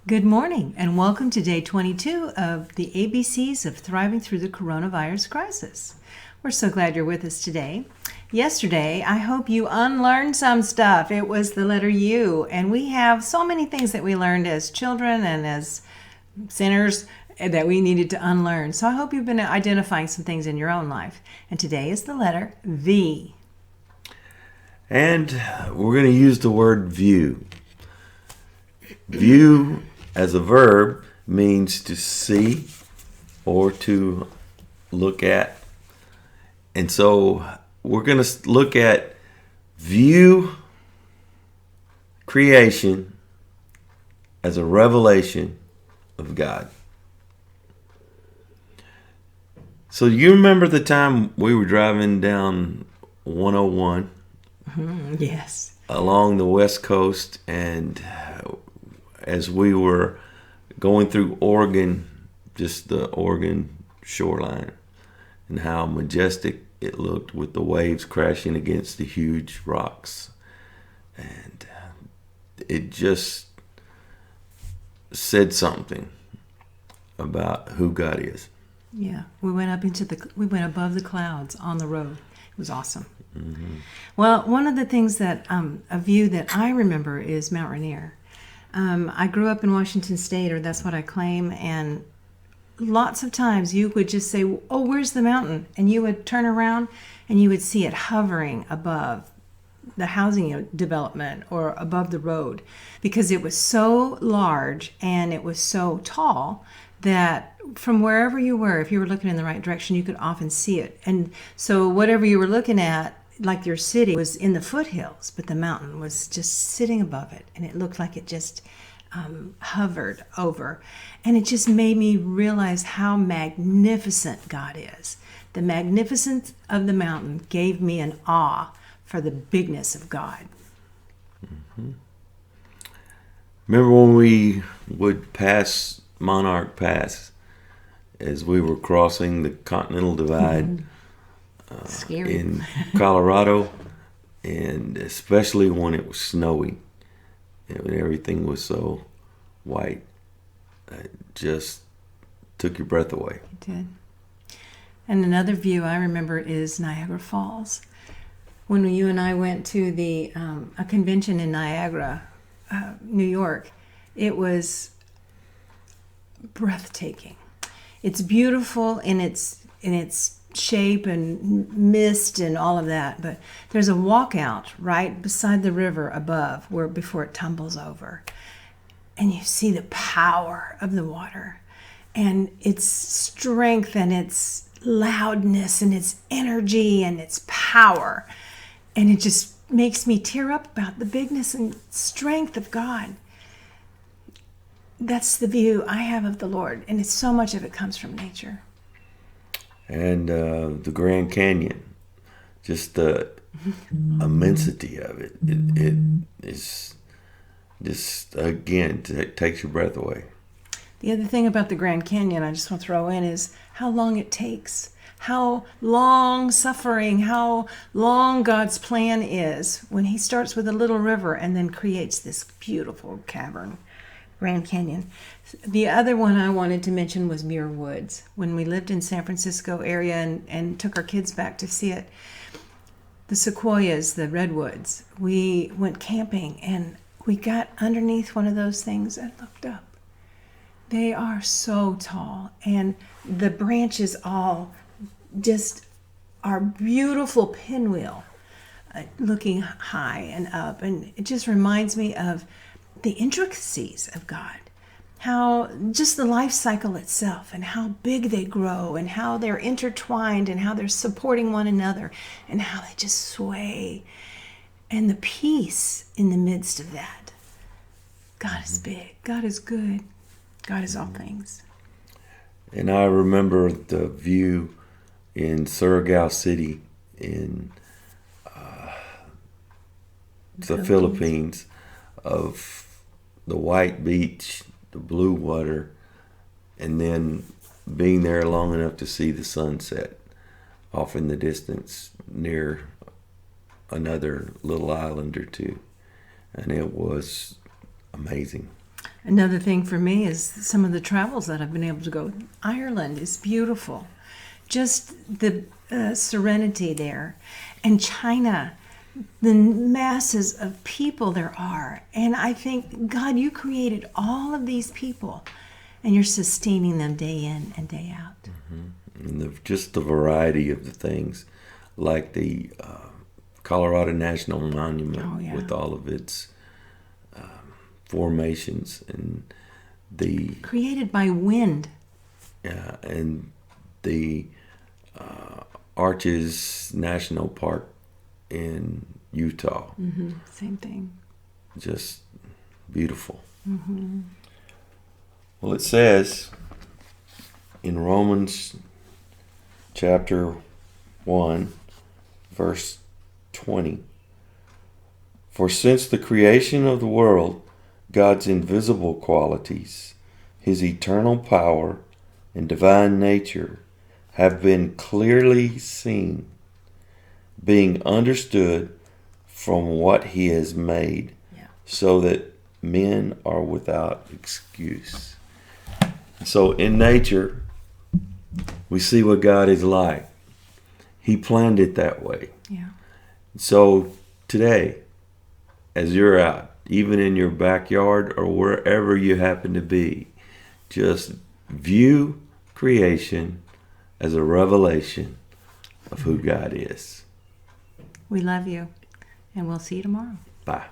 Good morning, and welcome to day 22 of the ABCs of Thriving Through the Coronavirus Crisis. We're so glad you're with us today. Yesterday, I hope you unlearned some stuff. It was the letter U, and we have so many things that we learned as children and as sinners that we needed to unlearn. So I hope you've been identifying some things in your own life. And today is the letter V. And we're going to use the word view. View as a verb means to see or to look at. And so we're going to look at view creation as a revelation of God. So you remember the time we were driving down 101? Yes. Along the West Coast, and as we were going through Oregon, just the Oregon shoreline, and how majestic it looked with the waves crashing against the huge rocks. And it just said something about who God is. Yeah, we went above the clouds on the road. It was awesome. Mm-hmm. Well, one of the things that a view that I remember is Mount Rainier. I grew up in Washington State, or that's what I claim, and lots of times you would just say, "Oh, where's the mountain?" And you would turn around and you would see it hovering above the housing development or above the road, because it was so large and it was so tall that from wherever you were, if you were looking in the right direction, you could often see it. And so whatever you were looking at, like your city, was in the foothills, but the mountain was just sitting above it, and it looked like it just hovered over. And it just made me realize how magnificent God is. The magnificence of the mountain gave me an awe for the bigness of God. Mm-hmm. Remember when we would pass Monarch Pass as we were crossing the Continental Divide Scary. in Colorado, and especially when it was snowy and everything was so white, it just took your breath away. It did. And another view I remember is Niagara Falls. When you and I went to a convention in Niagara, New York, it was breathtaking. It's beautiful in its shape and mist and all of that, but there's a walkout right beside the river above before it tumbles over, and you see the power of the water and its strength and its loudness and its energy and its power, and it just makes me tear up about the bigness and strength of God. That's the view I have of the Lord, and so much of it comes from nature. And the Grand Canyon, just the immensity of it. It is just, again, takes your breath away. The other thing about the Grand Canyon I just want to throw in is how long it takes, how long suffering, how long God's plan is when he starts with a little river and then creates this beautiful cavern. Grand Canyon. The other one I wanted to mention was Muir Woods. When we lived in San Francisco area and took our kids back to see it, the sequoias, the redwoods, we went camping and we got underneath one of those things and looked up. They are so tall, and the branches all just are beautiful pinwheel looking high and up, and it just reminds me of the intricacies of God, how just the life cycle itself and how big they grow and how they're intertwined and how they're supporting one another and how they just sway, and the peace in the midst of that. God is big. God is good. God is all things. And I remember the view in Surigao City in the Philippines of the white beach, the blue water, and then being there long enough to see the sunset off in the distance near another little island or two. And it was amazing. Another thing for me is some of the travels that I've been able to go. Ireland is beautiful. Just the serenity there. And China, the masses of people there are. And I think, God, you created all of these people and you're sustaining them day in and day out. And just the variety of the things, like the Colorado National Monument with all of its formations and the created by wind. Yeah, and the Arches National Park in Utah. Same thing. Just beautiful. Well, it says in Romans chapter 1, verse 20, "For since the creation of the world, God's invisible qualities, his eternal power and divine nature have been clearly seen, being understood from what he has made, so that men are without excuse." So in nature, we see what God is like. He planned it that way. Yeah. So today, as you're out, even in your backyard or wherever you happen to be, just view creation as a revelation of who God is. We love you, and we'll see you tomorrow. Bye.